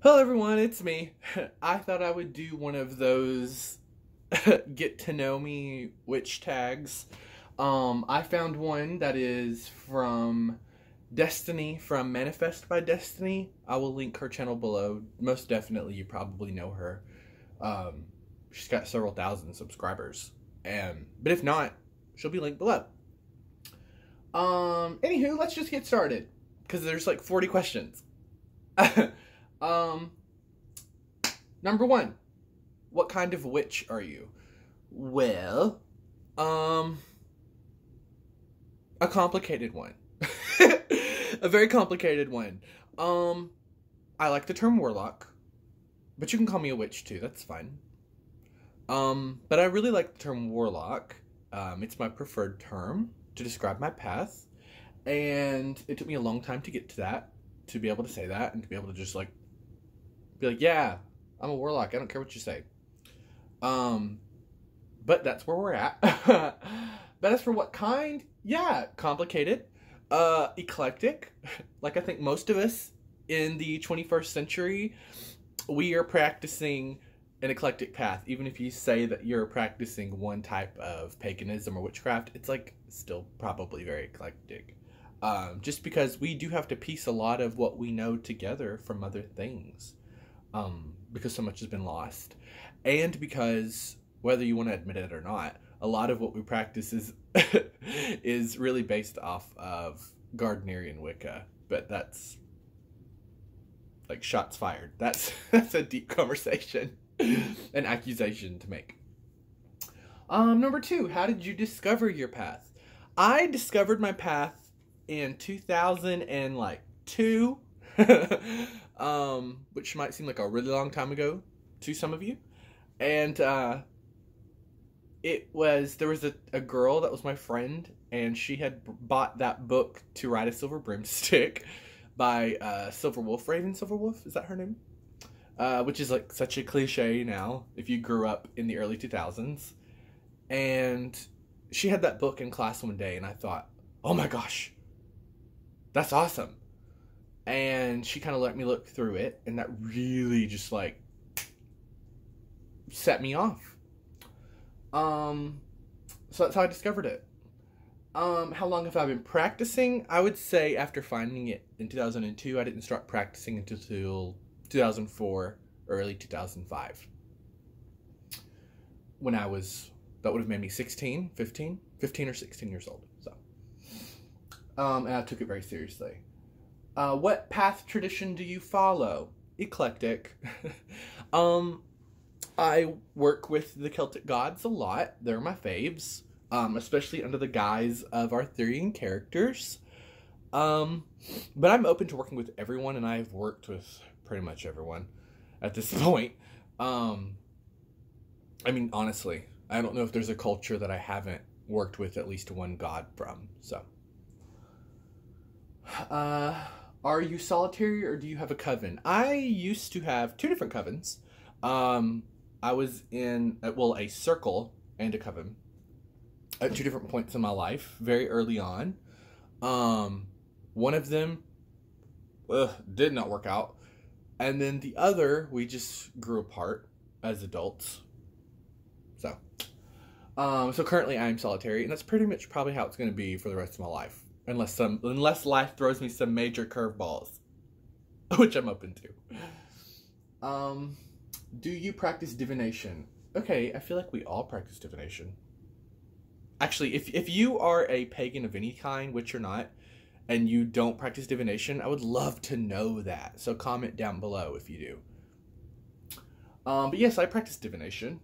Hello everyone, it's me. I thought I would do one of those get to know me witch tags. I found one that is from Destiny, from Manifest by Destiny. I will link her channel below. Most definitely you probably know her. Um, she's got several thousand subscribers. But if not, she'll be linked below. Anywho, let's just get started. Because there's like 40 questions. Um, Number one, what kind of witch are you? Well, a complicated one. A very complicated one. I like the term warlock, but you can call me a witch too, that's fine. But I really like the term warlock. It's my preferred term to describe my path, and it took me a long time to get to that, to be able to say that, and to be able to just like, be like, yeah, I'm a warlock. I don't care what you say. But that's where we're at. But as for what kind, yeah, complicated, eclectic. Like I think most of us in the 21st century, we are practicing an eclectic path. Even if you say that you're practicing one type of paganism or witchcraft, it's like still probably very eclectic. Just because we do have to piece a lot of what we know together from other things. Because so much has been lost, and because whether you want to admit it or not, a lot of what we practice is is really based off of Gardnerian Wicca. But that's like shots fired. That's a deep conversation, an accusation to make. Number two, how did you discover your path? I discovered my path in 2002. Which might seem like a really long time ago to some of you. And there was a girl that was my friend, and she had bought that book, To Ride a Silver Broomstick, by Silverwolf, Raven Silverwolf, is that her name? Which is like such a cliche now if you grew up in the early 2000s. And she had that book in class one day, and I thought, oh my gosh, that's awesome. And she kind of let me look through it, and that really just like set me off. So that's how I discovered it. How long have I been practicing? I would say after finding it in 2002, I didn't start practicing until 2004, early 2005. When that would have made me 15 or 16 years old. So, and I took it very seriously. What path tradition do you follow? Eclectic. I work with the Celtic gods a lot. They're my faves. Especially under the guise of Arthurian characters. But I'm open to working with everyone, and I've worked with pretty much everyone at this point. I mean, honestly, I don't know if there's a culture that I haven't worked with at least one god from, so. Are you solitary or do you have a coven? I used to have two different covens. I was in, a circle and a coven at two different points in my life, very early on. One of them did not work out. And then the other, we just grew apart as adults. So currently I'm solitary, and that's pretty much probably how it's going to be for the rest of my life. Unless life throws me some major curveballs, which I'm open to. Do you practice divination? Okay, I feel like we all practice divination. Actually, if you are a pagan of any kind, which you're not, and you don't practice divination, I would love to know that. So comment down below if you do. But yes, I practice divination.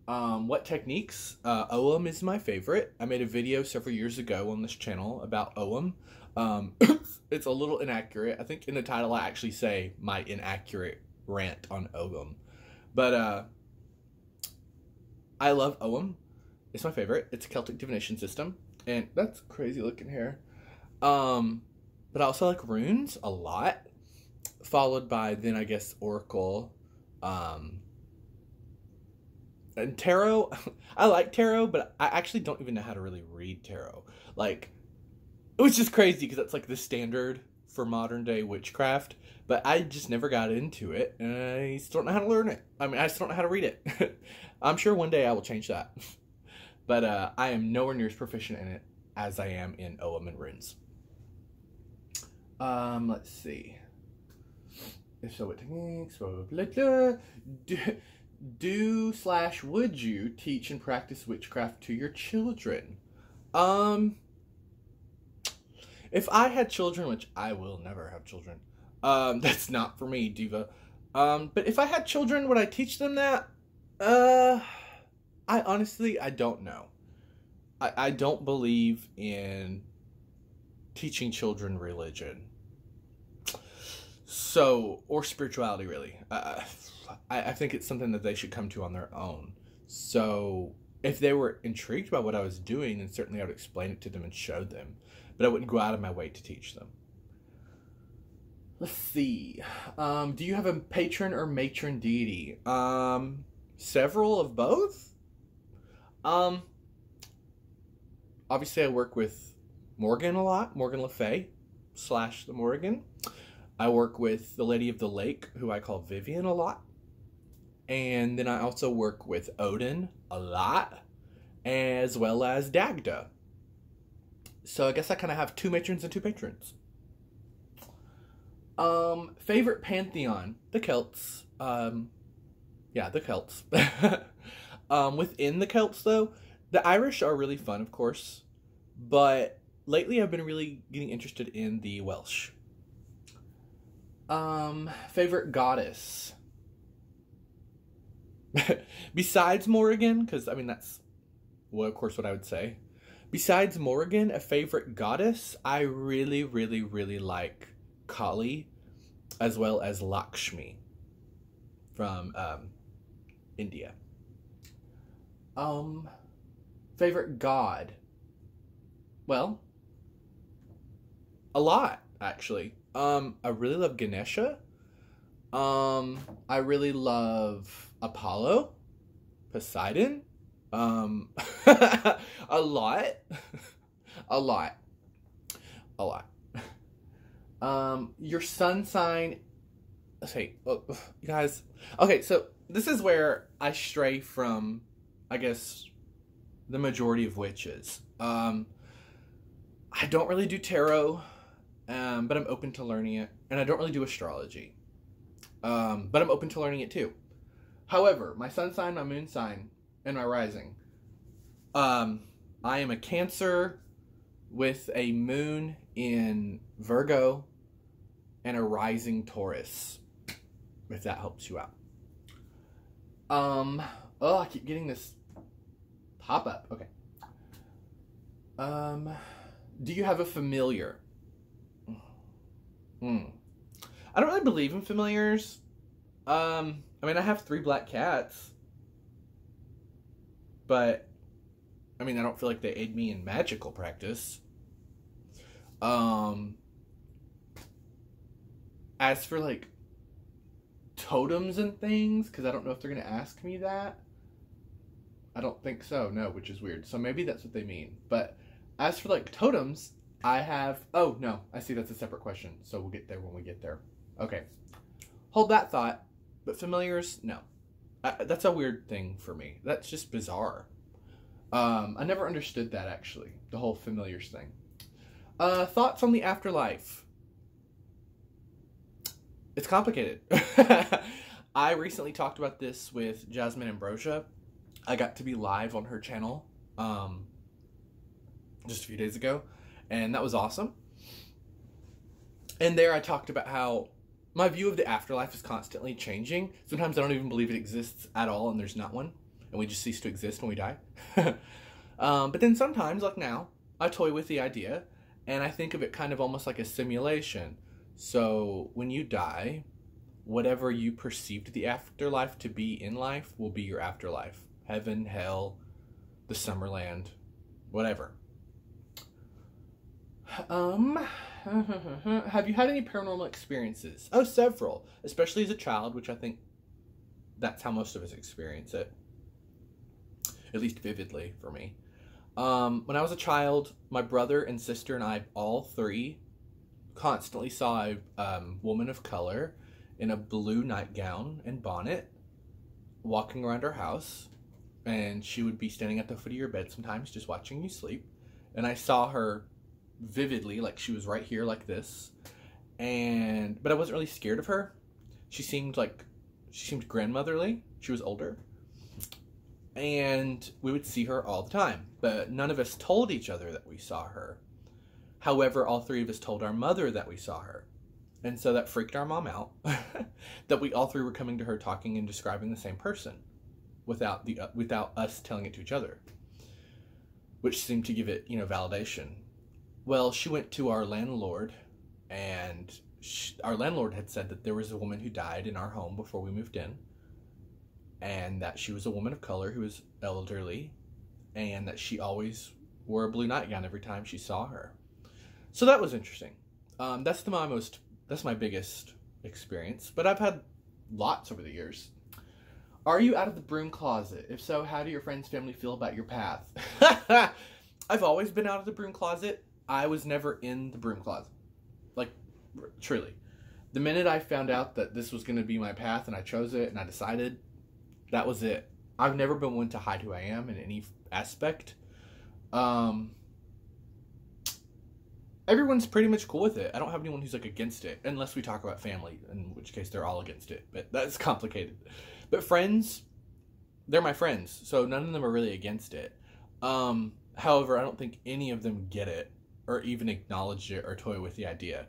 What techniques? Ogham is my favorite. I made a video several years ago on this channel about Ogham. It's a little inaccurate. I think in the title I actually say my inaccurate rant on Ogham. But I love Ogham. It's my favorite. It's a Celtic divination system. And that's crazy looking hair. But I also like runes a lot. Followed by then I guess Oracle. And tarot, I like tarot, but I actually don't even know how to really read tarot. Like, it was just crazy because that's like the standard for modern day witchcraft, but I just never got into it, and I still don't know how to learn it. I mean, I still don't know how to read it. I'm sure one day I will change that. But I am nowhere near as proficient in it as I am in Ogham and runes. Let's see. If so, what techniques? Blah, blah, blah, blah. Would you teach and practice witchcraft to your children? If I had children, which I will never have children, that's not for me, Diva. But if I had children, would I teach them that? I honestly, I don't know. I don't believe in teaching children religion. So, or spirituality, really. I think it's something that they should come to on their own. So, if they were intrigued by what I was doing, then certainly I would explain it to them and show them. But I wouldn't go out of my way to teach them. Let's see. Do you have a patron or matron deity? Several of both. Obviously I work with Morgan a lot. Morgan Le Fay / the Morrigan. I work with the Lady of the Lake, who I call Vivian, a lot. And then I also work with Odin a lot, as well as Dagda. So I guess I kind of have 2 matrons and 2 patrons. Favorite pantheon? The Celts. Yeah, the Celts. Within the Celts, though, the Irish are really fun, of course. But lately I've been really getting interested in the Welsh. Favorite goddess? Besides Morrigan, because, I mean, that's, well, of course, what I would say. Besides Morrigan, a favorite goddess, I really, really, really like Kali, as well as Lakshmi from India. Favorite god? Well, a lot, actually. I really love Ganesha. I really love Apollo, Poseidon. A lot. A lot. A lot. Your sun sign. Okay, you guys. Okay, so this is where I stray from, I guess, the majority of witches. I don't really do tarot, but I'm open to learning it. And I don't really do astrology. But I'm open to learning it too. However, my sun sign, my moon sign, and my rising. I am a Cancer with a moon in Virgo and a rising Taurus, if that helps you out. Oh, I keep getting this pop up. Okay. Do you have a familiar? I don't really believe in familiars. I mean, I have 3 black cats. But, I mean, I don't feel like they aid me in magical practice. As for, like, totems and things, because I don't know if they're going to ask me that. I don't think so, no, which is weird. So maybe that's what they mean. But as for, like, totems, I have... Oh, no, I see that's a separate question. So we'll get there when we get there. Okay. Hold that thought. But familiars, no. That's a weird thing for me. That's just bizarre. I never understood that, actually. The whole familiars thing. Thoughts on the afterlife? It's complicated. I recently talked about this with Jasmine Ambrosia. I got to be live on her channel just a few days ago. And that was awesome. And there I talked about how my view of the afterlife is constantly changing. Sometimes I don't even believe it exists at all and there's not one. And we just cease to exist when we die. But then sometimes, like now, I toy with the idea. And I think of it kind of almost like a simulation. So when you die, whatever you perceived the afterlife to be in life will be your afterlife. Heaven, hell, the Summerland, whatever. Have you had any paranormal experiences? Oh, several. Especially as a child, which I think that's how most of us experience it. At least vividly for me. When I was a child, my brother and sister and I, all 3, constantly saw a woman of color in a blue nightgown and bonnet walking around our house, and she would be standing at the foot of your bed sometimes just watching you sleep. And I saw her vividly, like she was right here like this. But I wasn't really scared of her. She seemed grandmotherly. She was older. And we would see her all the time, but none of us told each other that we saw her. However, all three of us told our mother that we saw her. And so that freaked our mom out that we all three were coming to her talking and describing the same person without us telling it to each other, which seemed to give it, validation. Well, she went to our landlord, and our landlord had said that there was a woman who died in our home before we moved in, and that she was a woman of color who was elderly, and that she always wore a blue nightgown every time she saw her. So that was interesting. That's my biggest experience, but I've had lots over the years. Are you out of the broom closet? If so, how do your friends' family feel about your path? I've always been out of the broom closet. I was never in the broom closet. Like, truly. The minute I found out that this was going to be my path and I chose it and I decided, that was it. I've never been one to hide who I am in any aspect. Everyone's pretty much cool with it. I don't have anyone who's against it, unless we talk about family, in which case they're all against it. But that's complicated. But friends, they're my friends, so none of them are really against it. However, I don't think any of them get it, or even acknowledge it, or toy with the idea.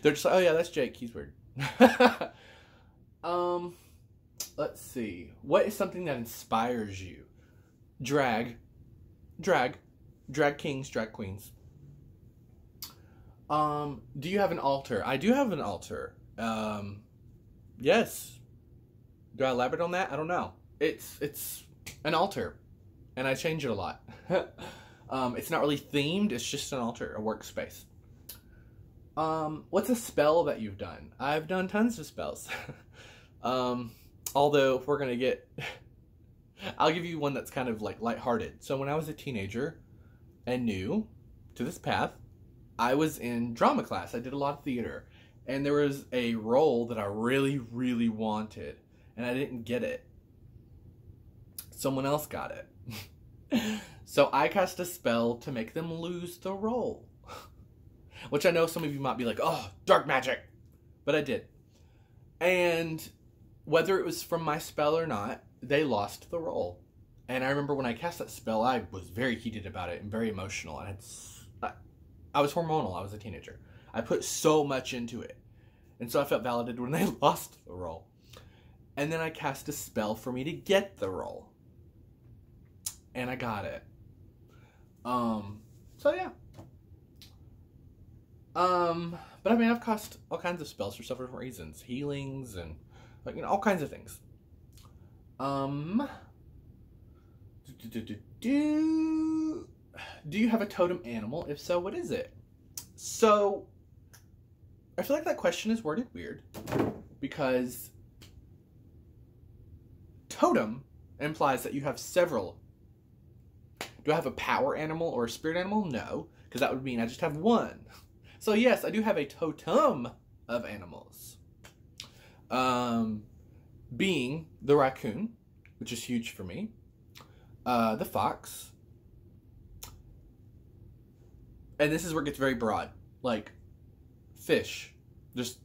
They're just like, oh yeah, that's Jake, he's weird. Let's see. What is something that inspires you? Drag kings, drag queens. Do you have an altar? I do have an altar. Yes. Do I elaborate on that? I don't know. It's an altar, and I change it a lot. It's not really themed. It's just an altar, a workspace. What's a spell that you've done? I've done tons of spells. Although, if we're gonna get... I'll give you one that's kind of, lighthearted. So when I was a teenager and new to this path, I was in drama class. I did a lot of theater. And there was a role that I really, really wanted. And I didn't get it. Someone else got it. So I cast a spell to make them lose the role. Which I know some of you might be like, oh, dark magic. But I did. And whether it was from my spell or not, they lost the role. And I remember when I cast that spell, I was very heated about it and very emotional. And I was hormonal. I was a teenager. I put so much into it. And so I felt validated when they lost the role. And then I cast a spell for me to get the role. And I got it. So yeah. But I mean, I've cast all kinds of spells for several different reasons. Healings and, all kinds of things. Do you have a totem animal? If so, what is it? So, I feel like that question is worded weird. Because totem implies that you have several. Do I have a power animal or a spirit animal? No. Because that would mean I just have one. So yes, I do have a totem of animals. Being the raccoon, which is huge for me. The fox. And this is where it gets very broad. Like, fish. Just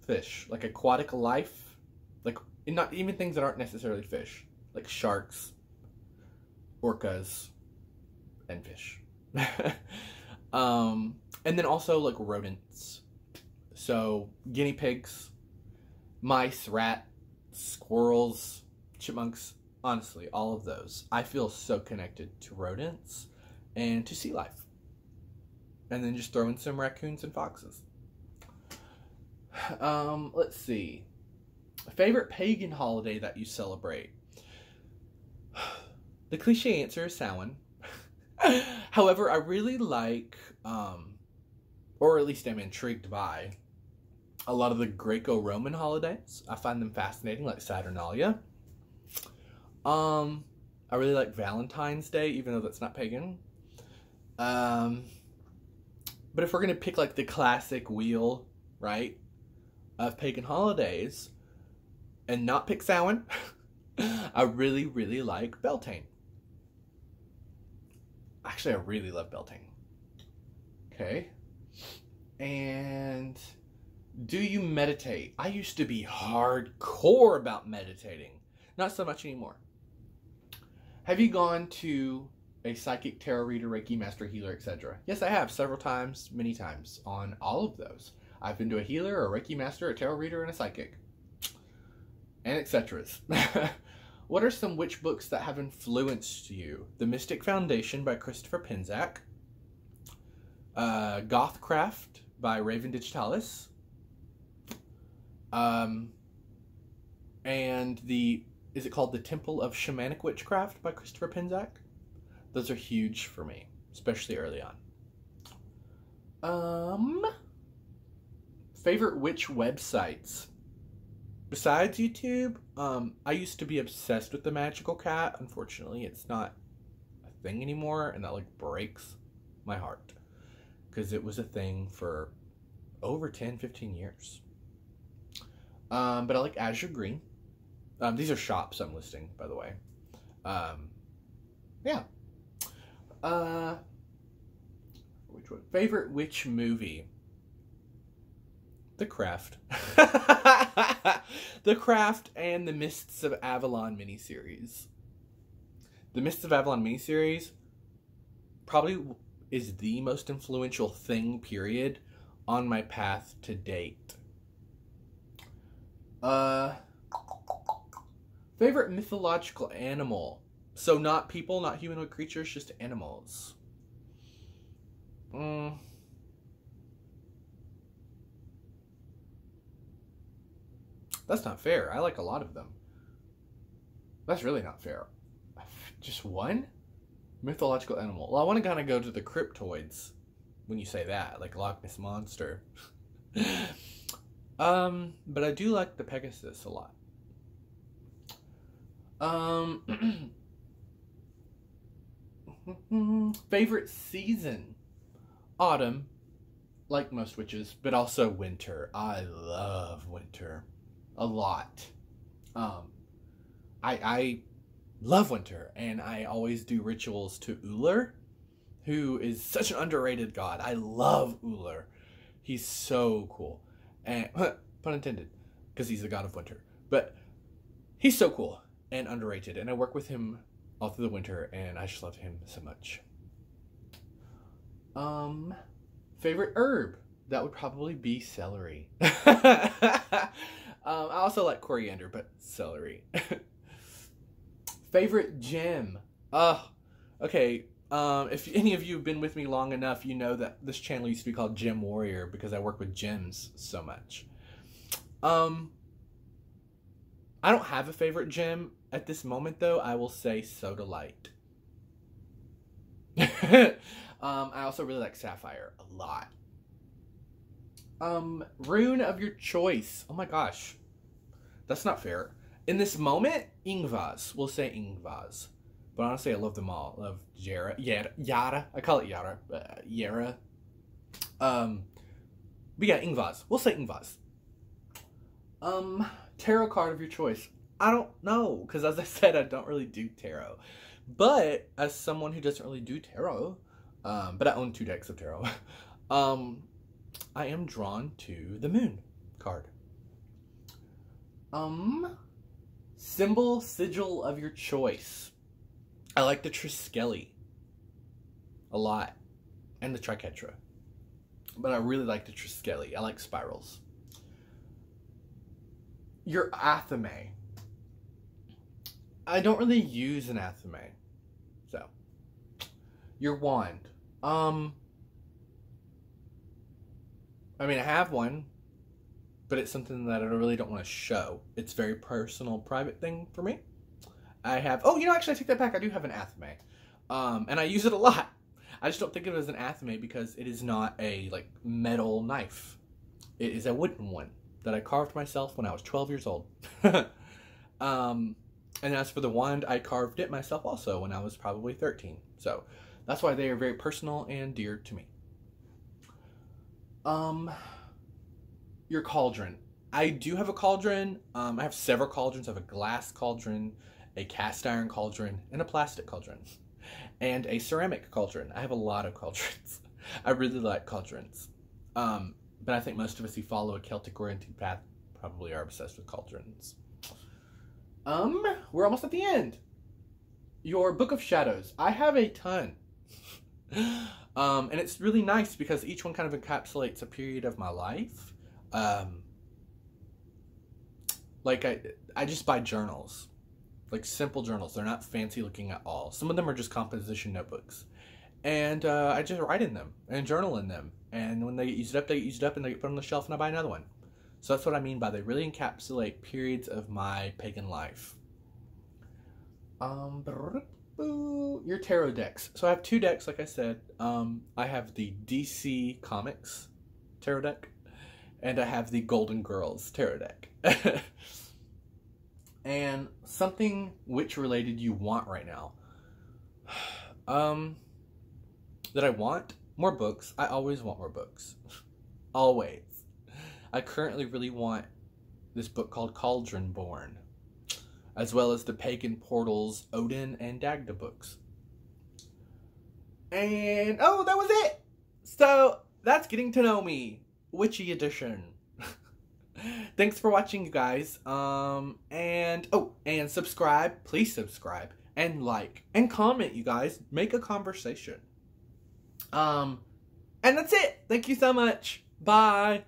fish. Like aquatic life. Like, not even things that aren't necessarily fish. Like sharks, orcas, and fish. And then also like rodents. So guinea pigs, mice, rats, squirrels, chipmunks, honestly, all of those. I feel so connected to rodents and to sea life. And then just throw in some raccoons and foxes. Let's see. Favorite pagan holiday that you celebrate? The cliche answer is Samhain. However, I really like, or at least I'm intrigued by, a lot of the Greco-Roman holidays. I find them fascinating, like Saturnalia. I really like Valentine's Day, even though that's not pagan. But if we're going to pick like the classic wheel, right, of pagan holidays and not pick Samhain, I really, really like Beltane. Actually, I really love Beltane. Okay. And do you meditate? I used to be hardcore about meditating. Not so much anymore. Have you gone to a psychic, tarot reader, Reiki master, healer, etc.? Yes, I have. Several times, many times on all of those. I've been to a healer, a Reiki master, a tarot reader, and a psychic. And etc. What are some witch books that have influenced you? The Mystic Foundation by Christopher Penczak. Gothcraft by Raven Digitalis. And is it called The Temple of Shamanic Witchcraft by Christopher Penczak? Those are huge for me, especially early on. Favorite witch websites? Besides YouTube, I used to be obsessed with the Magical Cat. Unfortunately, it's not a thing anymore, and that like breaks my heart. Because it was a thing for over 10, 15 years. But I like Azure Green. These are shops I'm listing, by the way. Yeah. Which one? Favorite witch movie? The Craft. The Craft and the Mists of Avalon miniseries. The Mists of Avalon miniseries probably is the most influential thing, period, on my path to date. Favorite mythological animal? So not people, not humanoid creatures, just animals. That's not fair. I like a lot of them. That's really not fair. Just one? Mythological animal. Well, I want to kind of go to the cryptoids when you say that, like Loch Ness Monster. But I do like the Pegasus a lot. Favorite season? Autumn, like most witches, but also winter. I love winter a lot. I love winter, and I always do rituals to Uller, who is such an underrated god. I love Uller. He's so cool. And pun intended, because he's the god of winter. But he's so cool and underrated, and I work with him all through the winter, and I just love him so much. Favorite herb? That would probably be celery. I also like coriander, but celery. Favorite gem? Okay. If any of you have been with me long enough, you know that this channel used to be called Gem Warrior because I work with gems so much. I don't have a favorite gem at this moment, though. I will say Sodalite. I also really like Sapphire a lot. Rune of your choice. Oh my gosh. That's not fair. In this moment, Ingvaz. We'll say Ingvaz. But honestly, I love them all. I love Yara. I call it Yara. Yara. But yeah, Ingvaz. We'll say Ingvaz. Tarot card of your choice. I don't know. Because as I said, I don't really do tarot. But as someone who doesn't really do tarot, but I own 2 decks of tarot, I am drawn to the Moon card. Symbol, sigil of your choice. I like the Triskeli a lot, and the Triquetra, but I really like the Triskeli. I like spirals. Your athame. I don't really use an athame, so. Your wand. I mean, I have one, but it's something that I really don't want to show. It's a very personal, private thing for me. I have, actually I take that back. I do have an athame. And I use it a lot. I just don't think of it as an athame because it is not a, metal knife. It is a wooden one that I carved myself when I was 12 years old. And as for the wand, I carved it myself also when I was probably 13. So that's why they are very personal and dear to me. Um, your cauldron. I do have a cauldron. I have several cauldrons. I have a glass cauldron, a cast iron cauldron, and a plastic cauldron, and a ceramic cauldron. I have a lot of cauldrons. I really like cauldrons. But I think most of us who follow a Celtic-oriented path probably are obsessed with cauldrons. We're almost at the end. Your Book of Shadows. I have a ton. And it's really nice because each one kind of encapsulates a period of my life. Like I just buy journals. Like simple journals. They're not fancy looking at all. Some of them are just composition notebooks. And I just write in them and journal in them. And when they get used up, they get used up and they get put on the shelf and I buy another one. So that's what I mean by they really encapsulate periods of my pagan life. Your tarot decks. So I have 2 decks, like I said. I have the DC Comics tarot deck. And I have the Golden Girls tarot deck. And something witch related you want right now. That I want? More books. I always want more books. Always. I currently really want this book called Cauldron Born, as well as the Pagan Portals, Odin, and Dagda books. And, oh, that was it! So, that's Getting to Know Me, Witchy Edition. Thanks for watching, you guys. And subscribe. Please subscribe. And like. And comment, you guys. Make a conversation. And that's it. Thank you so much. Bye.